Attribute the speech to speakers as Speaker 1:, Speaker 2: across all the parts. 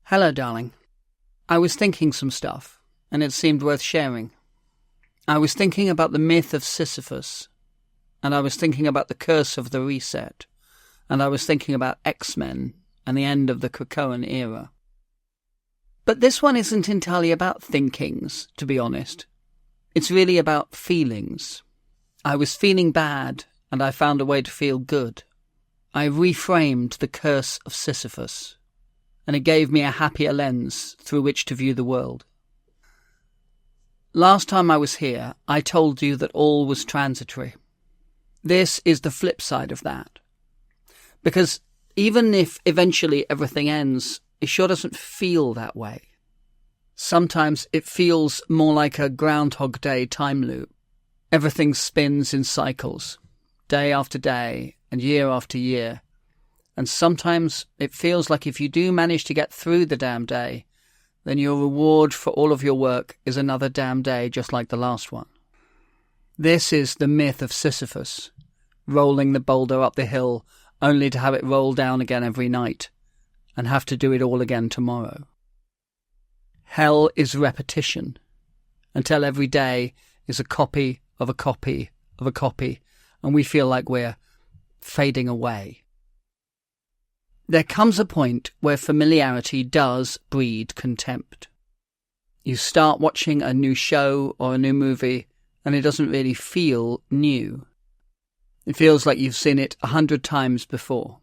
Speaker 1: Hello, darling. I was thinking some stuff, and it seemed worth sharing. I was thinking about the myth of Sisyphus, and I was thinking about the curse of the reset, and I was thinking about X-Men and the end of the Krakoan era. But this one isn't entirely about thinkings, to be honest. It's really about feelings. I was feeling bad, and I found a way to feel good. I reframed the curse of Sisyphus, and it gave me a happier lens through which to view the world. Last time I was here, I told you that all was transitory. This is the flip side of that. Because even if eventually everything ends, it sure doesn't feel that way. Sometimes it feels more like a Groundhog Day time loop. Everything spins in cycles, day after day and year after year. And sometimes it feels like if you do manage to get through the damn day, then your reward for all of your work is another damn day just like the last one. This is the myth of Sisyphus, rolling the boulder up the hill only to have it roll down again every night and have to do it all again tomorrow. Hell is repetition, until every day is a copy of a copy of a copy, and we feel like we're fading away. There comes a point where familiarity does breed contempt. You start watching a new show or a new movie, and it doesn't really feel new. It feels like you've seen it 100 times before.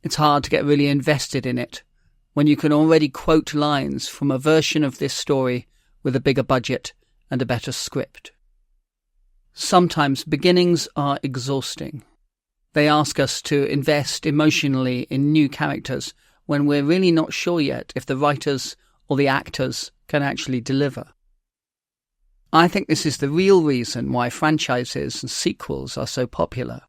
Speaker 1: It's hard to get really invested in it when you can already quote lines from a version of this story with a bigger budget and a better script. Sometimes beginnings are exhausting. They ask us to invest emotionally in new characters when we're really not sure yet if the writers or the actors can actually deliver. I think this is the real reason why franchises and sequels are so popular.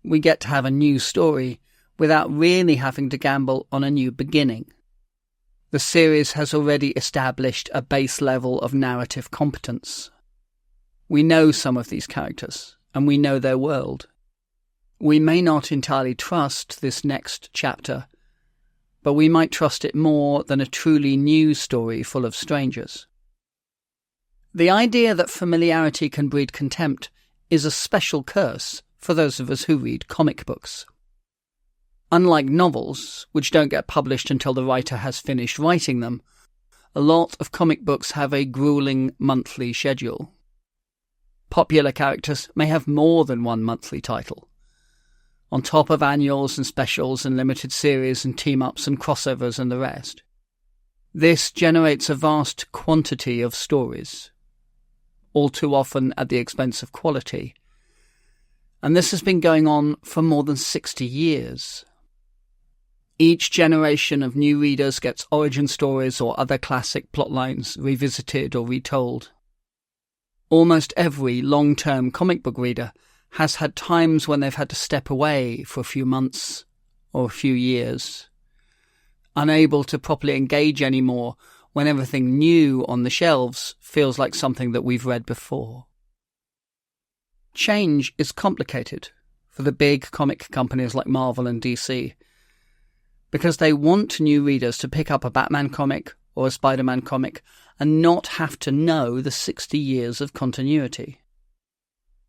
Speaker 1: We get to have a new story without really having to gamble on a new beginning. The series has already established a base level of narrative competence. We know some of these characters, and we know their world. We may not entirely trust this next chapter, but we might trust it more than a truly new story full of strangers. The idea that familiarity can breed contempt is a special curse for those of us who read comic books. Unlike novels, which don't get published until the writer has finished writing them, a lot of comic books have a grueling monthly schedule. Popular characters may have more than one monthly title, on top of annuals and specials and limited series and team-ups and crossovers and the rest. This generates a vast quantity of stories, all too often at the expense of quality. And this has been going on for more than 60 years. Each generation of new readers gets origin stories or other classic plotlines revisited or retold. Almost every long-term comic book reader has had times when they've had to step away for a few months or a few years, unable to properly engage anymore when everything new on the shelves feels like something that we've read before. Change is complicated for the big comic companies like Marvel and DC, because they want new readers to pick up a Batman comic or a Spider-Man comic and not have to know the 60 years of continuity.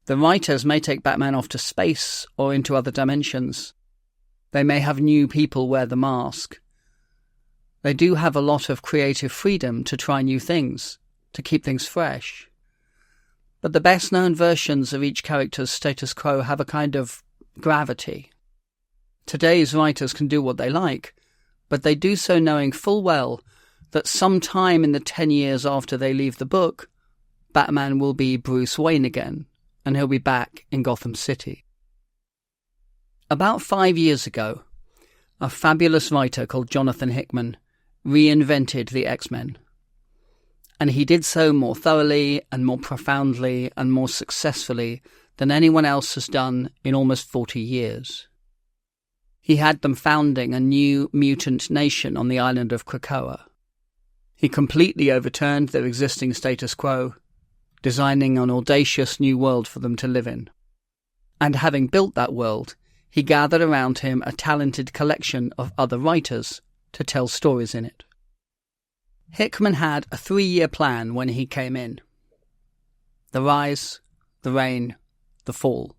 Speaker 1: The writers may take Batman off to space or into other dimensions. They may have new people wear the mask. They do have a lot of creative freedom to try new things, to keep things fresh. But the best-known versions of each character's status quo have a kind of gravity. Today's writers can do what they like, but they do so knowing full well that sometime in the 10 years after they leave the book, Batman will be Bruce Wayne again, and he'll be back in Gotham City. About 5 years ago, a fabulous writer called Jonathan Hickman reinvented the X-Men. And he did so more thoroughly and more profoundly and more successfully than anyone else has done in almost 40 years. He had them founding a new mutant nation on the island of Krakoa. He completely overturned their existing status quo, designing an audacious new world for them to live in. And having built that world, he gathered around him a talented collection of other writers to tell stories in it. Hickman had a 3-year plan when he came in. The rise, the reign, the fall.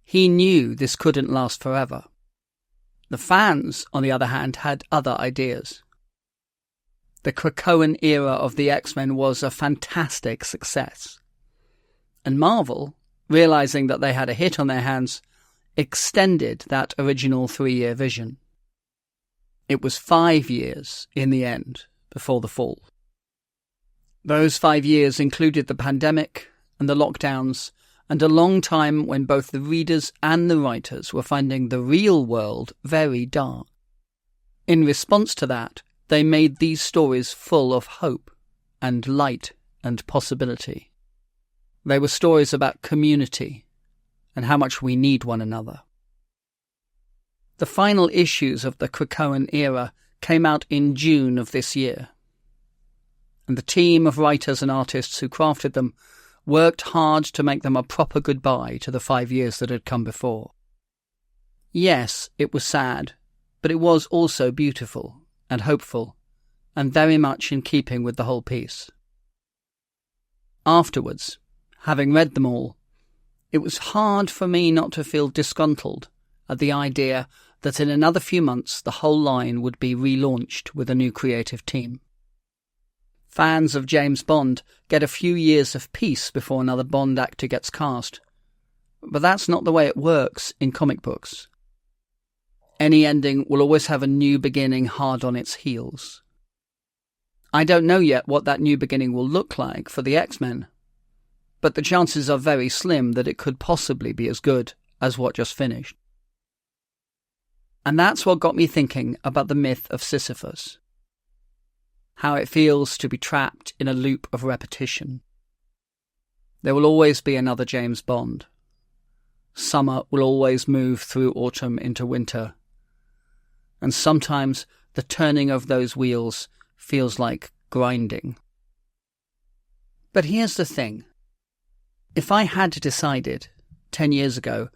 Speaker 1: He knew this couldn't last forever. The fans, on the other hand, had other ideas. The Krakoan era of the X-Men was a fantastic success. And Marvel, realizing that they had a hit on their hands, extended that original 3-year vision. It was 5 years, in the end, before the fall. Those 5 years included the pandemic and the lockdowns, and a long time when both the readers and the writers were finding the real world very dark. In response to that, they made these stories full of hope and light and possibility. They were stories about community and how much we need one another. The final issues of the Krakoan era came out in June of this year, and the team of writers and artists who crafted them worked hard to make them a proper goodbye to the 5 years that had come before. Yes, it was sad, but it was also beautiful and hopeful, and very much in keeping with the whole piece. Afterwards, having read them all, it was hard for me not to feel disgruntled at the idea that in another few months the whole line would be relaunched with a new creative team. Fans of James Bond get a few years of peace before another Bond actor gets cast. But that's not the way it works in comic books. Any ending will always have a new beginning hard on its heels. I don't know yet what that new beginning will look like for the X-Men, but the chances are very slim that it could possibly be as good as what just finished. And that's what got me thinking about the myth of Sisyphus. How it feels to be trapped in a loop of repetition. There will always be another James Bond. Summer will always move through autumn into winter. And sometimes the turning of those wheels feels like grinding. But here's the thing. If I had decided 10 years ago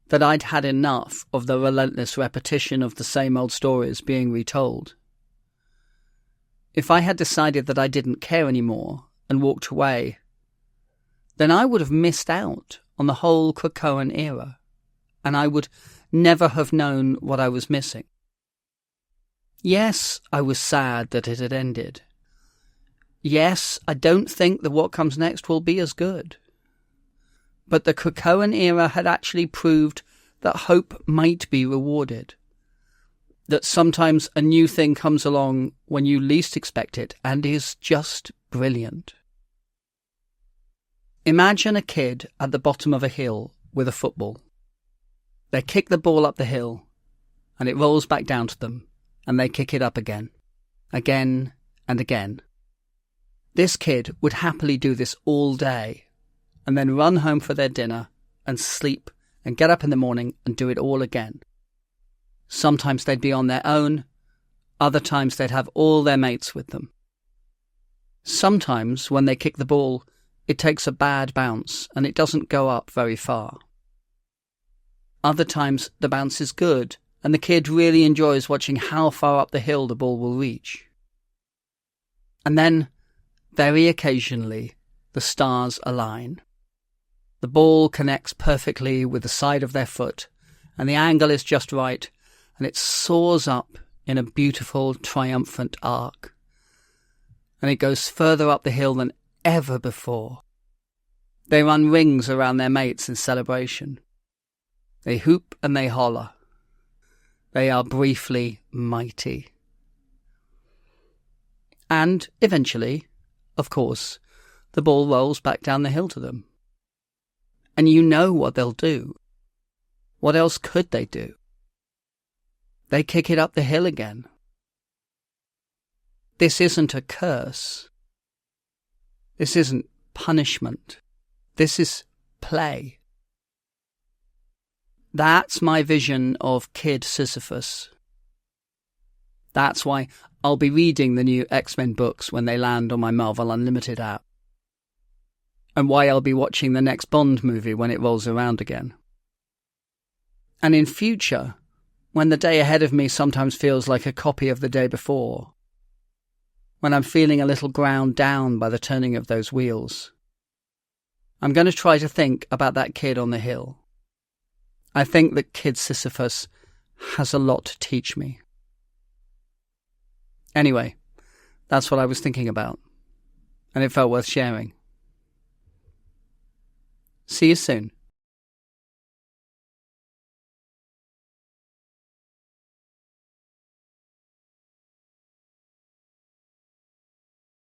Speaker 1: that I'd had enough of the relentless repetition of the same old stories being retold, if I had decided that I didn't care anymore and walked away, then I would have missed out on the whole Krakoan era, and I would never have known what I was missing. Yes, I was sad that it had ended. Yes, I don't think that what comes next will be as good. But the Krakoan era had actually proved that hope might be rewarded. That sometimes a new thing comes along when you least expect it and is just brilliant. Imagine a kid at the bottom of a hill with a football. They kick the ball up the hill and it rolls back down to them and they kick it up again and again. This kid would happily do this all day and then run home for their dinner and sleep and get up in the morning and do it all again. Sometimes they'd be on their own, other times they'd have all their mates with them. Sometimes when they kick the ball, it takes a bad bounce and it doesn't go up very far. Other times the bounce is good and the kid really enjoys watching how far up the hill the ball will reach. And then, very occasionally, the stars align. The ball connects perfectly with the side of their foot and the angle is just right, and it soars up in a beautiful, triumphant arc. And it goes further up the hill than ever before. They run rings around their mates in celebration. They hoop and they holler. They are briefly mighty. And eventually, of course, the ball rolls back down the hill to them. And you know what they'll do. What else could they do? They kick it up the hill again. This isn't a curse. This isn't punishment. This is play. That's my vision of Kid Sisyphus. That's why I'll be reading the new X-Men books when they land on my Marvel Unlimited app. And why I'll be watching the next Bond movie when it rolls around again. And in future, when the day ahead of me sometimes feels like a copy of the day before, when I'm feeling a little ground down by the turning of those wheels, I'm going to try to think about that kid on the hill. I think that kid Sisyphus has a lot to teach me. Anyway, that's what I was thinking about, and it felt worth sharing. See you soon.